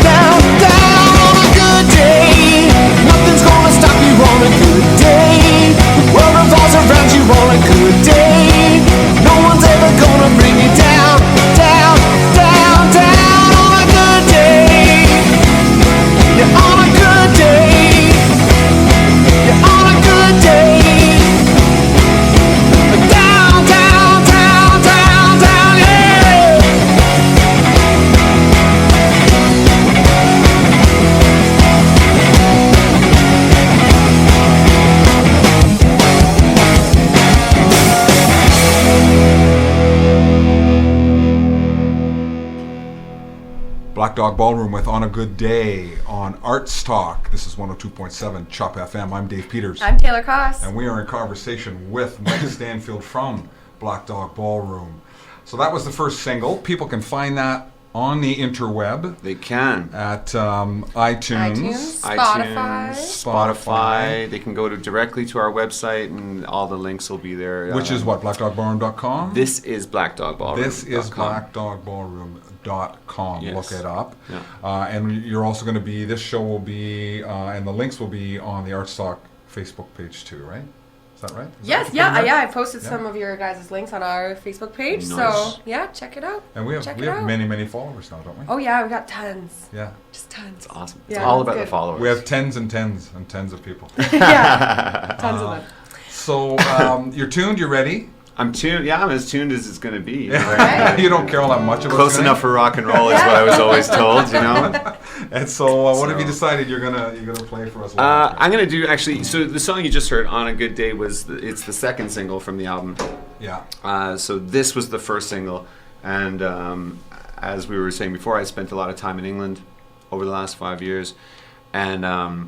down, down on a good day. Nothing's gonna stop you on a good day. The world revolves around you on a good day. No one's ever gonna bring you down, down, down, down on a good day. Yeah, on a good day. Yeah, on a good day. Blackdog Ballroom with On a Good Day on ArtsTalk. This is 102.7 Chop FM. I'm Dave Peters. I'm Taylor Koss. And we are in conversation with Mike Stanfield from Blackdog Ballroom. So that was the first single. People can find that on the interweb. They can. At iTunes. Spotify. They can go directly to our website, and all the links will be there. Which is what? BlackdogBallroom.com? This is Blackdog Ballroom. This is BlackdogBallroom.com. Yes. Look it up. Yeah. And you're also going to be, this show will be, and the links will be on the ArtsTalk Facebook page too, right? Is that right? Yes, I posted some of your guys' links on our Facebook page, Nice. So yeah, check it out. And we have many followers now, don't we? Oh yeah, we got tons. Yeah. Just tons. It's awesome. It's Yeah, all that's about the good. followers. We have tens and tens and tens of people. Yeah, tons of them. So you're tuned, you're ready? I'm tuned. Yeah, I'm as tuned as it's going to be. Right. You don't care all that much about Close enough for rock and roll is what I was always told, you know. And so, what have you decided you're gonna play for us? I'm gonna do actually. So the song you just heard, "On a Good Day," it's the second single from the album. Yeah. So this was the first single, and as we were saying before, I spent a lot of time in England over the last 5 years, and I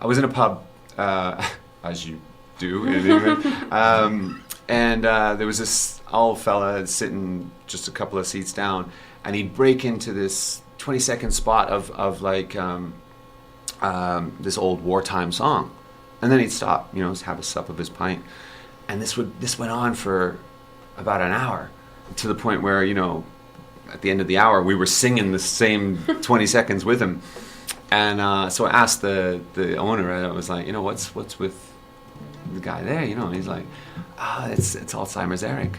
was in a pub, as you do in England, and there was this old fella sitting just a couple of seats down, and he'd break into this 20-second spot of like this old wartime song, and then he'd stop, have a sup of his pint, and this went on for about an hour, to the point where at the end of the hour we were singing the same 20 seconds with him, and so I asked the owner, I was like, what's with the guy there, and he's like, it's Alzheimer's Eric.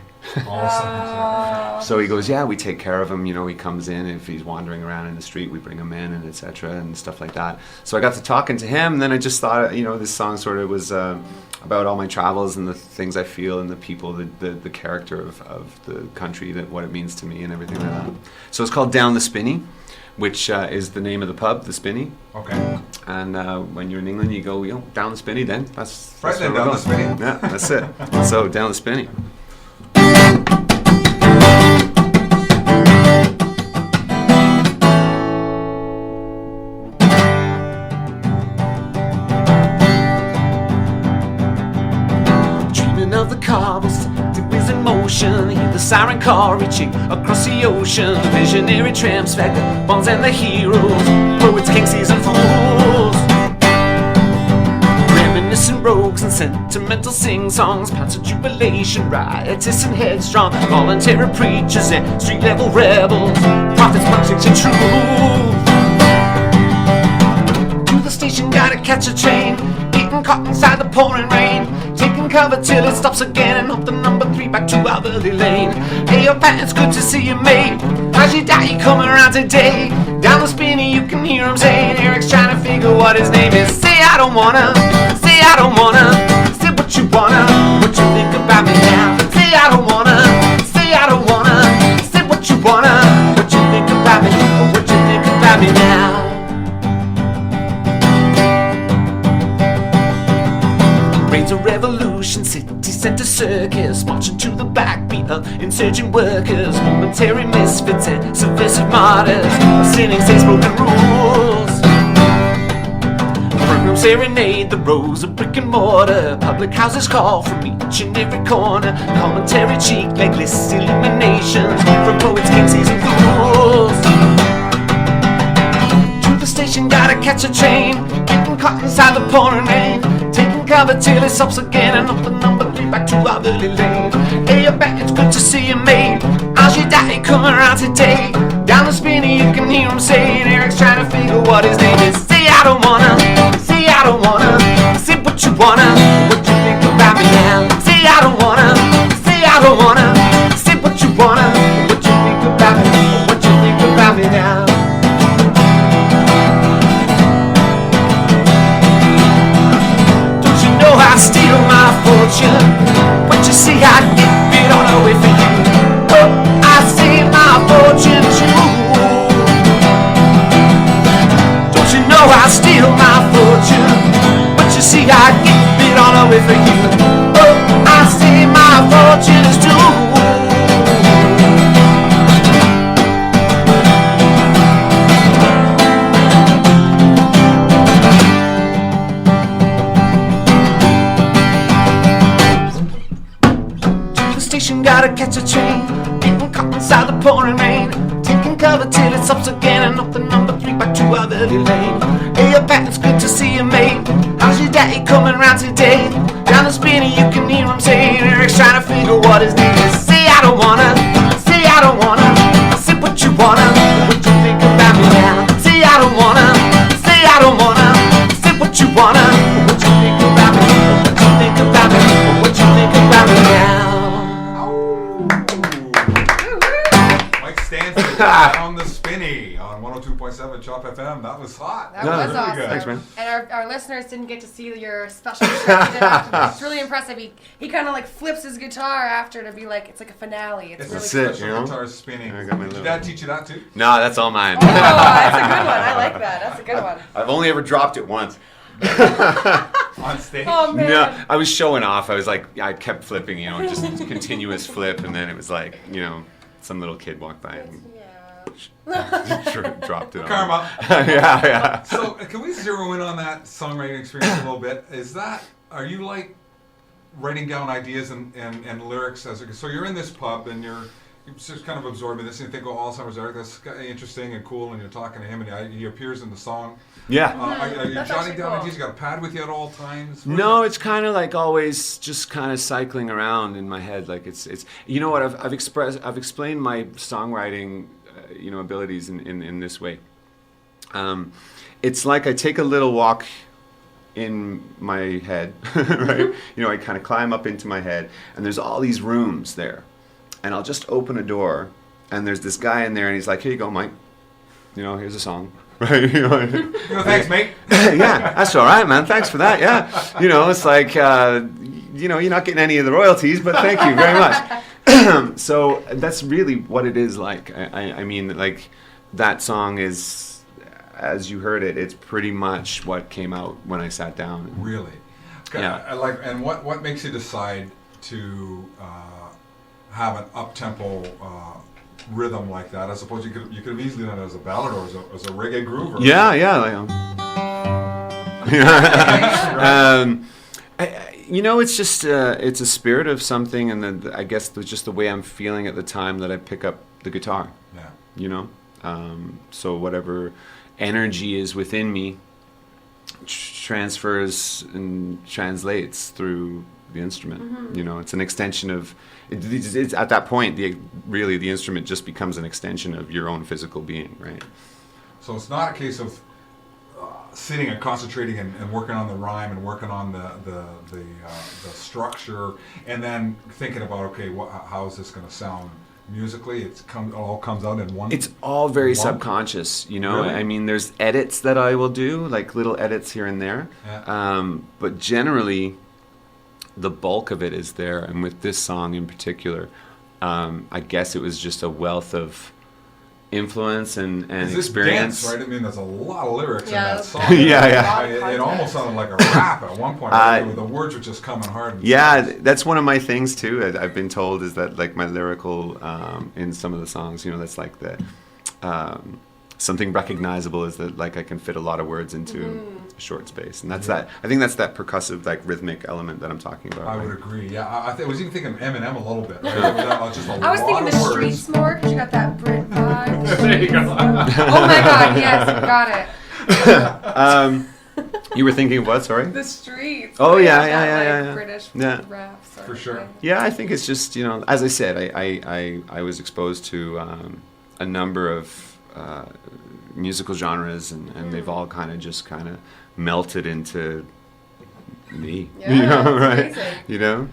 So he goes, yeah, we take care of him, he comes in, if he's wandering around in the street, we bring him in, and etc. and stuff like that. So I got to talking to him, and then I just thought, this song sort of was about all my travels and the things I feel and the people, the character of the country, what it means to me and everything like that. So it's called Down the Spinney, which is the name of the pub, the Spinney. Okay. And when you're in England, you go, down the Spinney. Then that's right. Then down the Spinney. Yeah, that's it. So down the Spinney. Dreaming of the cobbles, there is emotion. Hear the siren call reaching across the ocean. The visionary tramps, vagabonds and the heroes. Poets came sentimental sing-songs, pounds of jubilation, riotous and headstrong, voluntary preachers and street-level rebels, prophets marching to truth. To the station, gotta catch a train, getting caught inside the pouring rain, taking cover till it stops again, and up the number 3 back to Alberley Lane. Hey, your Pat, it's good to see you, mate. How's your daddy coming around today? Down the spinney, you can hear him saying, Eric's trying to figure what his name is. Say I don't wanna, say I don't wanna, say what you wanna, what you think about me now. Say I don't wanna, say I don't wanna, say what you wanna, what you think about me, or what you think about me now. Reigns of revolution, city center circus, marching to the backbeat of insurgent workers, momentary misfits and subversive martyrs, sinning saints broken rules. Front room serenade the rows of brick and mortar, public houses call from each and every corner, commentary cheek, legless illuminations from poets, kings, and fools. To the station, gotta catch a train, getting caught inside the pouring rain, taking cover till it stops again, and up the number 3 back to Alberley Lane. Hey, you're back, it's good to see you, mate. How's your daddy coming around today? Down the spinney, you can hear him saying, Eric's trying to figure what his name is. Say I don't wanna, say I don't wanna, say what you wanna, what you think about me now. Say I don't wanna, say I don't wanna, say what you wanna, what you think about me, what you think about me now. I steal my fortune, but you see I give it all away for you. Oh, I steal my fortune too. Don't you know I steal my fortune, but you see I give it all away for you. Oh, I steal my fortune too. Gotta catch a train, getting caught inside the pouring rain, taking cover till it stops again, and up the number 3 back to Alberley Lane. Hey, your Pat, it's good to see you, mate. How's your daddy coming round today? Down the spinney, you can hear him saying, Eric's trying to figure what his name is. Say I don't wanna, say I don't wanna, say what you wanna, what you think about me now. Say I don't wanna, say I don't wanna, say what you wanna, what you think about me, what you think about me, what you think about me now. On the Spinney on 102.7 Chop FM. That was hot. That was awesome. Good. Thanks, man. And our listeners didn't get to see your special shirt you did after this. It's really impressive. He kind of like flips his guitar after to be like, it's like a finale. It's really a cool. special guitar spinning. I got my Did little- your dad teach you that too? No, that's all mine. Oh, that's a good one. I like that. That's a good one. I've only ever dropped it once. On stage? Oh, man. No, I was showing off. I was like, I kept flipping, just continuous flip, and then it was like, some little kid walked by and dropped it on. Karma. yeah. So can we zero in on that songwriting experience a little bit? Are you like writing down ideas and lyrics so you're in this pub and you're just kind of absorbing this and you think, oh, Alzheimer's Eric, that's interesting and cool, and you're talking to him and he appears in the song. Yeah. Are you That's jotting actually down cool. ideas? You got a pad with you at all times? No, it's kind of like always just kind of cycling around in my head. Like it's you know what, I've explained my songwriting abilities in this way. It's like I take a little walk in my head, right? I kind of climb up into my head, and there's all these rooms there, and I'll just open a door, and there's this guy in there, and he's like, "Here you go, Mike. Here's a song." Right? Thanks, mate. Yeah, that's all right, man. Thanks for that. Yeah, it's like you're not getting any of the royalties, but thank you very much. So that's really what it is like. I mean, like that song is, as you heard it, it's pretty much what came out when I sat down. Really? Yeah. And what makes you decide to have an up-tempo rhythm like that, as opposed you could have easily done it as a ballad or as a reggae groove? Or it's just it's a spirit of something, and then I guess just the way I'm feeling at the time that I pick up the guitar. Yeah. So whatever energy is within me, transfers and translates through the instrument. Mm-hmm. You know, it's an extension of. It's at that point, really the instrument just becomes an extension of your own physical being, right? So it's not a case of sitting and concentrating and working on the rhyme and working on the structure, and then thinking about, okay, how is this going to sound musically? It all comes out in one. It's all very lump. subconscious, you know. Really? I mean, there's edits that I will do, like little edits here and there, Yeah. but generally, the bulk of it is there. And with this song in particular, I guess it was just a wealth of influence and Is this experience. dance, right? I mean, there's a lot of lyrics in Yeah. that song. Yeah. It almost sounded like a rap at one point. Right? The words were just coming hard. and Yeah, fast. that's one of my things too. I've been told is that like my lyrical in some of the songs, you know, that's like the something recognizable is that like I can fit a lot of words into a short space, and that's that. I think that's that percussive, like rhythmic element that I'm talking about. I right? would agree. Yeah, I was even thinking Eminem a little bit. Right? Just a I was lot thinking of the words. streets more because you got that Brit vibe. The There you streets. go. Oh my God! Yes, got it. You were thinking of what? Sorry. The streets. Oh, where you yeah, have yeah, that, yeah, like, yeah, yeah. British Yeah. rap sort For of sure. thing. Yeah, I think it's just, you know, as I said, I was exposed to a number of musical genres, and they've all kind of melted into me. Yeah, you know, that's right? amazing. You know?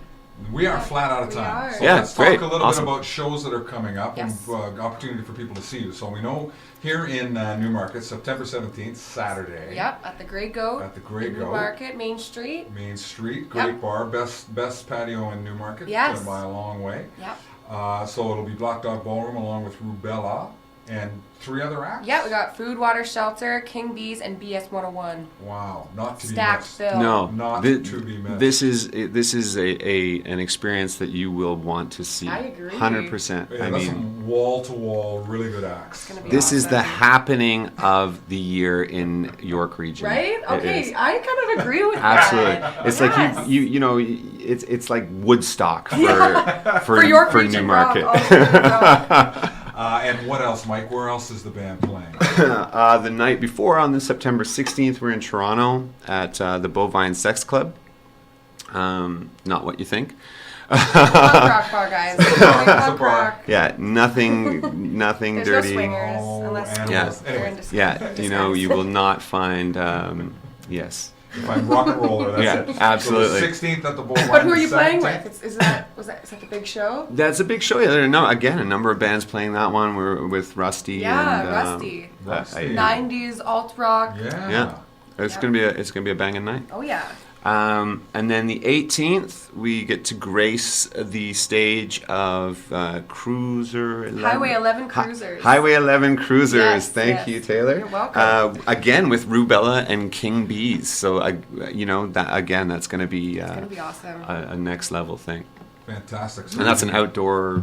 We are flat out of We time. are. So Yeah, let's great. talk a little Awesome. bit about shows that are coming up Yes. and opportunity for people to see you. So we know here in Newmarket, September 17th, Saturday. Yep, at the Grey Goat. At the Grey Goat. Market, Main Street. Main Street, great Yep. bar, best patio in Newmarket. Yes. By a long way. Yep. So it'll be Blackdog Ballroom along with Rubella and 3 other acts. Yeah, we got Food, Water, Shelter, King Bees, and BS 101. Wow, not to be Stacked missed. bill. No, Not thi- to be missed. This is an experience that you will want to see. I agree. 100%. Yeah, I that's mean, some wall-to-wall, really good acts. gonna be this is the awesome. happening of the year in York region. Right? It Okay, is. I kind of agree with Absolutely. that. It's Yes. like you know it's like Woodstock for For York for region rock, Newmarket. ultimate rock. And what else, Mike? Where else is the band playing? The night before, on the September 16th, we're in Toronto at the Bovine Sex Club. Not what you think. Punk rock bar, guys. It's only punk bar. rock. Yeah, nothing There's dirty. no swingers Oh, unless animals. they're in Anyway. disguise. Yeah, you know, you will not find. Yes. If I'm rock and roller, that's Yeah, it. absolutely. So the 16th at the Bullwine. But who are you the playing 17th. with? Is that the big show? That's a big show. Yeah, there are again a number of bands playing that one. We're with Rusty. Yeah, and, Rusty. Rusty. 90s alt rock. Yeah. Yeah, it's Yeah. gonna be a banging night. Oh yeah. And then the 18th, we get to grace the stage of Cruiser 11. Highway 11 Cruisers. Highway 11 Cruisers. Yes, Thank yes. you, Taylor. You're welcome. Again with Rubella and King Bees. So you know that again, that's going to be It's gonna be awesome. a next level thing. Fantastic. And that's an outdoor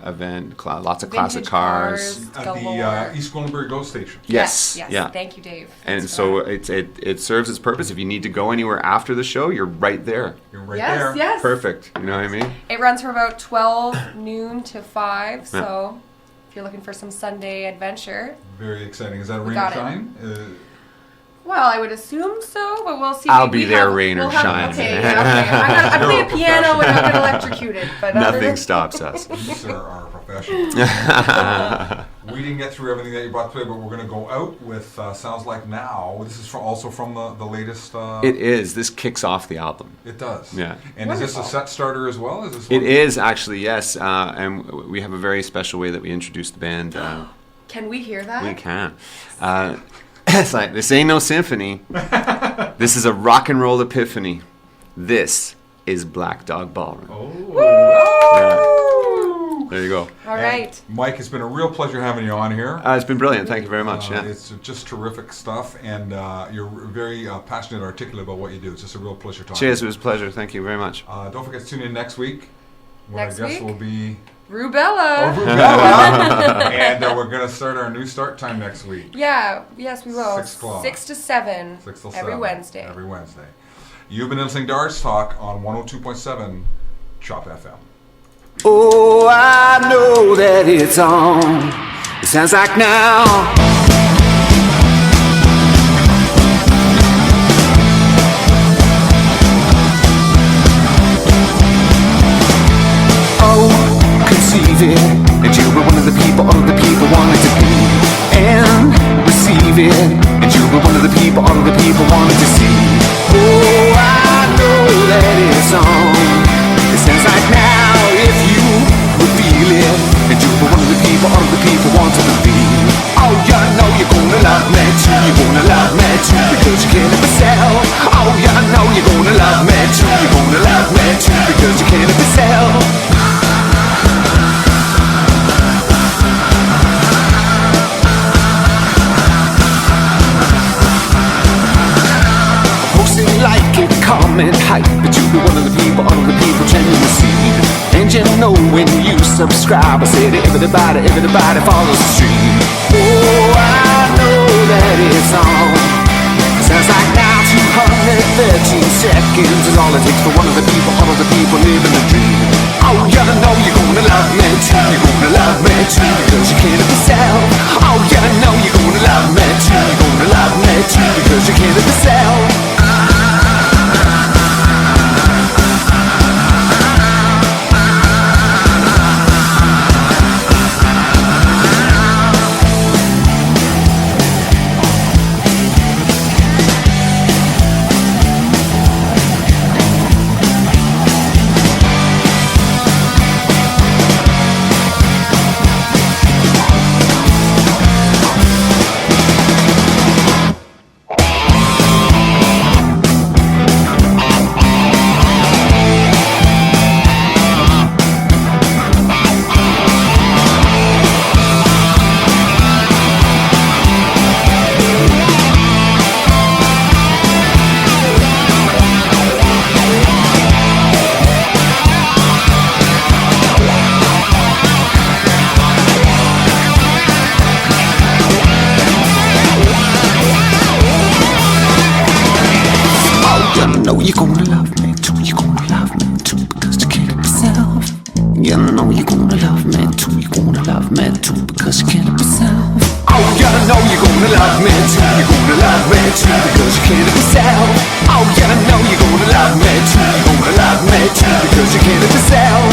event. Lots of classic Vintage cars. At galore. the East Gwillimbury GO Station. Yes. Yes. Yeah. Thank you, Dave. And Thanks for so that. it serves its purpose. If you need to go anywhere after the show, you're right there. You're right yes, there. yes. Perfect. You know what I mean? It runs from about 12 noon to 5. So if you're looking for some Sunday adventure, Very exciting. Is that a rain or got it. shine? well, I would assume so, but we'll see. I'll be there, rain or shine. Okay, okay. I play You're a a piano and I'll get electrocuted, but other Nothing than- stops us. You, sir, are a professional. We didn't get through everything that you brought today, but we're going to go out with Sounds Like Now. This is also from the latest... It is. This kicks off the album. It does. Yeah. And is this a Wonderful. set starter as well? Is this It one- is actually, yes. And we have a very special way that we introduce the band. Can we hear that? We can. It's like, this ain't no symphony. This is a rock and roll epiphany. This is Blackdog Ballroom. Oh. There you go. All right. Mike, it's been a real pleasure having you on here. It's been brilliant. Thank you very much. Yeah. It's just terrific stuff, and you're very passionate and articulate about what you do. It's just a real pleasure talking. Cheers. It was a pleasure. Thank you very much. Don't forget to tune in next week. Where Next I guess week? will be Rubella. and we're going to start our new start time next week. Yeah, yes, we will. 6 o'clock. 6 to 7. 6 till Every 7. Wednesday. Every Wednesday. You've been listening to ArtsTalk on 102.7 Chop FM. Oh, I know that it's on. It sounds like now. people, all of the people wanted to see. Oh, I know that it's on. It sounds like now if you would feel it, and you were one of the people, all of the people wanted to be. Oh, you know you're gonna love me too, you're gonna love me too, because you can't help yourself. Oh, you know you're gonna love me too, you're gonna love me too, because you can't help yourself. Like it, comment, hype, but you be one of the people, all of the people chanting the seed. And you know when you subscribe, I said everybody follows the stream. Oh, I know that it's on. Sounds like now 213 seconds is all it takes for one of the people, all of the people living the dream. Oh, you know you're gonna love me too, you're gonna love me too, because you can't help yourself. Oh, you know you're gonna love me too, you're gonna love me too, because you can't help yourself. Because you can't help yourself.